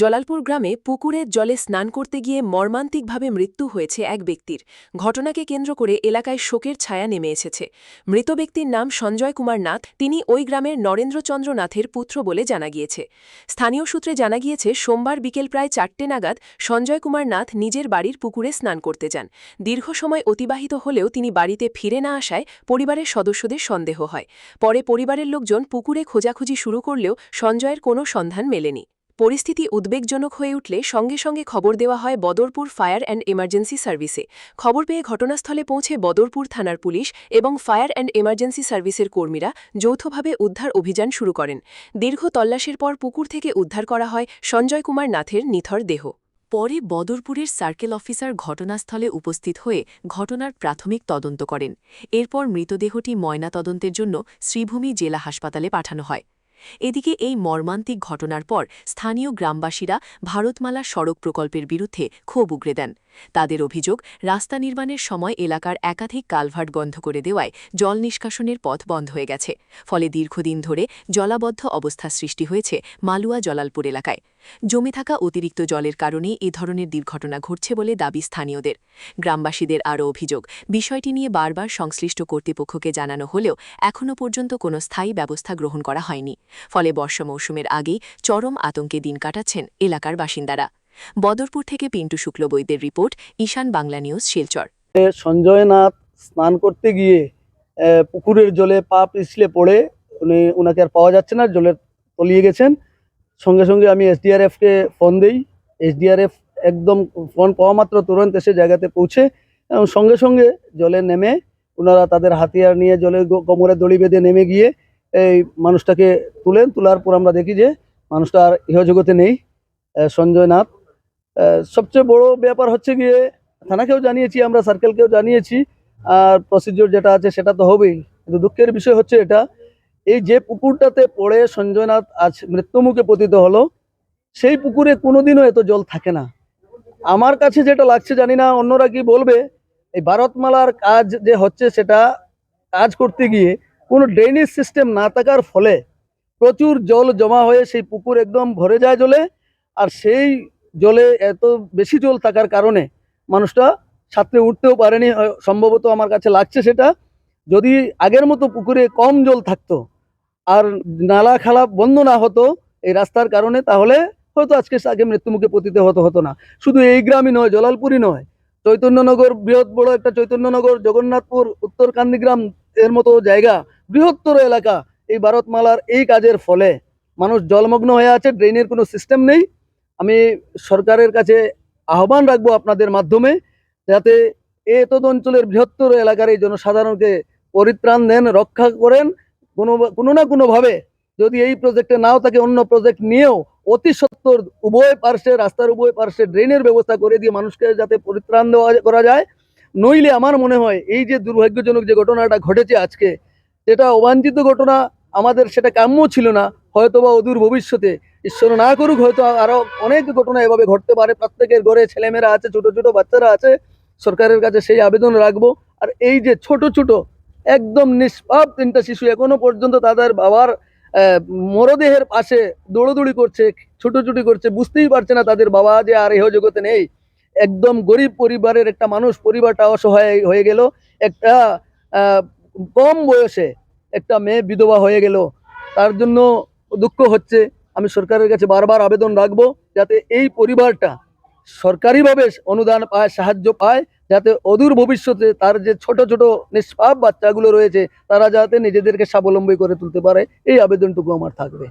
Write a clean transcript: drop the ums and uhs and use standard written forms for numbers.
জলালপুর গ্রামে পুকুরের জলে স্নান করতে গিয়ে মর্মান্তিকভাবে মৃত্যু হয়েছে এক ব্যক্তির। ঘটনাকে কেন্দ্র করে এলাকায় শোকের ছায়া নেমে এসেছে। মৃত ব্যক্তির নাম সঞ্জয় কুমার নাথ। তিনি ওই গ্রামের নরেন্দ্রচন্দ্র নাথের পুত্র বলে জানা গিয়েছে। স্থানীয় সূত্রে জানা গিয়েছে, সোমবার বিকেল প্রায় 4টে নাগাদ সঞ্জয় কুমার নাথ নিজের বাড়ির পুকুরে স্নান করতে যান। দীর্ঘ সময় অতিবাহিত হলেও তিনি বাড়িতে ফিরে না আসায় পরিবারের সদস্যদের সন্দেহ হয়। পরে পরিবারের লোকজন পুকুরে খোঁজাখুঁজি শুরু করলেও সঞ্জয়ের কোনো সন্ধান মেলেনি। পরিস্থিতি উদ্বেগজনক হয়ে উঠলে সঙ্গে সঙ্গে খবর দেওয়া হয় বদরপুর ফায়ার অ্যান্ড এমার্জেন্সি সার্ভিসে। খবর পেয়ে ঘটনাস্থলে পৌঁছে বদরপুর থানার পুলিশ এবং ফায়ার অ্যান্ড এমার্জেন্সি সার্ভিসের কর্মীরা যৌথভাবে উদ্ধার অভিযান শুরু করেন। দীর্ঘ তল্লাশির পর পুকুর থেকে উদ্ধার করা হয় সঞ্জয় কুমার নাথের নিথর দেহ। পরে বদরপুরের সার্কেল অফিসার ঘটনাস্থলে উপস্থিত হয়ে ঘটনার প্রাথমিক তদন্ত করেন। এরপর মৃতদেহটি ময়নাতদন্তের জন্য শ্রীভূমি জেলা হাসপাতালে পাঠানো হয়। এদিকে এই মর্মান্তিক ঘটনার পর স্থানীয় গ্রামবাসীরা ভারতমালা সড়ক প্রকল্পের বিরুদ্ধে ক্ষোভ উগরে দেন। তাদের অভিযোগ, রাস্তা নির্মাণের সময় এলাকার একাধিক কালভার্ট বন্ধ করে দেওয়ায় জল নিষ্কাশনের পথ বন্ধ হয়ে গেছে। ফলে দীর্ঘদিন ধরে জলাবদ্ধ অবস্থা সৃষ্টি হয়েছে মালুয়া জলালপুর এলাকায়। জমে থাকা অতিরিক্ত জলের কারণেই এ ধরনের দুর্ঘটনা ঘটছে বলে দাবি স্থানীয়দের। গ্রামবাসীদের আরও অভিযোগ, বিষয়টি নিয়ে বারবার সংশ্লিষ্ট কর্তৃপক্ষকে জানানো হলেও এখনও পর্যন্ত কোনো স্থায়ী ব্যবস্থা গ্রহণ করা হয়নি। ফলে বর্ষা মৌসুমের আগেই চরম আতঙ্কে দিন কাটাচ্ছেন এলাকার বাসিন্দারা। বদরপুর থেকে পিন্টু শুক্লবৈদ্যের রিপোর্ট, ঈশান বাংলা নিউজ, শিলচর। সঞ্জয় নাথ স্নান করতে গিয়ে পুকুরের জলে পা পিছলে পড়ে উনাকে আর পাওয়া যাচ্ছে না, জলে তলিয়ে গেছেন। সঙ্গে সঙ্গে আমি এসডিআরএফকে ফোন দিই। এসডিআরএফ একদম ফোন পাওয়া মাত্র তুরন্ত এসে জায়গাতে পৌঁছে এবং সঙ্গে সঙ্গে জলে নেমে ওনারা তাদের হাতিয়ার নিয়ে জলে কোমরে দড়ি বেঁধে নেমে গিয়ে এই মানুষটাকে তোলার পর আমরা দেখি যে মানুষটা আর ইহজগতে নেই, সঞ্জয় নাথ। সবচেয়ে বড় ব্যাপার হচ্ছে গিয়ে থানাকেও জানিয়েছি, আমরা সার্কেলকেও জানিয়েছি, আর প্রসিডিওর যেটা আছে সেটা তো হবেই। কিন্তু দুঃখের বিষয় হচ্ছে এটা, এই যে পুকুরটাতে পড়ে সঞ্জয় নাথ আজ মৃত্যুমুখে পতিত হলো, সেই পুকুরে কোনোদিনও এত জল থাকে না। আমার কাছে যেটা লাগছে, জানি না অন্যরা কি বলবে, এই ভারতমালার কাজ যে হচ্ছে সেটা কাজ করতে গিয়ে কোনো ড্রেনেজ সিস্টেম না থাকার ফলে প্রচুর জল জমা হয়ে সেই পুকুর একদম ভরে যায় জলে। আর সেই জলে এত বেশি জল থাকার কারণে মানুষটা সাঁতরে উঠতেও পারেনি সম্ভবত, আমার কাছে লাগছে সেটা। যদি আগের মতো পুকুরে কম জল থাকতো আর নালা খালা বন্ধ না হতো এই রাস্তার কারণে, তাহলে হয়তো আগে মৃত্যুমুখে পতিত হতো না। শুধু এই গ্রামই নয়, জলালপুরই নয়, চৈতন্যনগর, বৃহৎ বড় একটা চৈতন্যনগর, জগন্নাথপুর, উত্তর কান্দিগ্রাম এর মতো জায়গা, বৃহত্তর এলাকা, এই ভারতমালার এই কাজের ফলে মানুষ জলমগ্ন হয়ে আছে, ড্রেনের কোনো সিস্টেম নেই। আমি সরকারের কাছে আহ্বান রাখবো আপনাদের মাধ্যমে, যাতে এত অঞ্চলের বৃহত্তর এলাকার এই জনসাধারণকে পরিত্রাণ দেন, রক্ষা করেন কোনো না কোনোভাবে। যদি এই প্রজেক্টে নাও থাকে, অন্য প্রজেক্ট নিয়েও অতি সত্বর উভয় পার্শ্বে, রাস্তার উভয় পার্শ্বে ড্রেনের ব্যবস্থা করে দিয়ে মানুষকে যাতে পরিত্রাণ করা যায়। নইলে আমার মনে হয় এই যে দুর্ভাগ্যজনক যে ঘটনাটা ঘটেছে আজকে, যেটা অবাঞ্ছিত ঘটনা, আমাদের সেটা কাম্য ছিল না। হয়তোবা অদূর ভবিষ্যতে, ঈশ্বর না করুক, হয়তো আরো অনেক ঘটনা এভাবে ঘটতে পারে। প্রত্যেকের ঘরে ছেলেমেয়েরা আছে, ছোট ছোট বাচ্চারা আছে, সরকারের কাছে সেই আবেদন রাখবো। আর এই যে ছোট ছোট একদম নিষ্পাপ 3টা শিশু এখনো পর্যন্ত তাদের বাবার মরদেহের পাশে দৌড়দৌড়ি করছে, ছুটোছুটি করছে, বুঝতেই পারছে না তাদের বাবা যে আর ইহ জগতে নেই। একদম গরিব পরিবারের একটা মানুষ, পরিবারটা অসহায় হয়ে গেল। একটা কম বয়সে একটা মেয়ে বিধবা হয়ে গেল, তার জন্য দুঃখ হচ্ছে। আমি সরকারের কাছে বারবার আবেদন রাখবো যাতে এই পরিবারটা সরকারিভাবে অনুদান পায়, সাহায্য পায়, যাতে অদূর ভবিষ্যতে তার যে ছোট ছোট নিষ্পাপ বাচ্চাগুলো রয়েছে তারা যাতে নিজেদেরকে স্বাবলম্বী করে তুলতে পারে। এই আবেদনটুকু আমার থাকবে।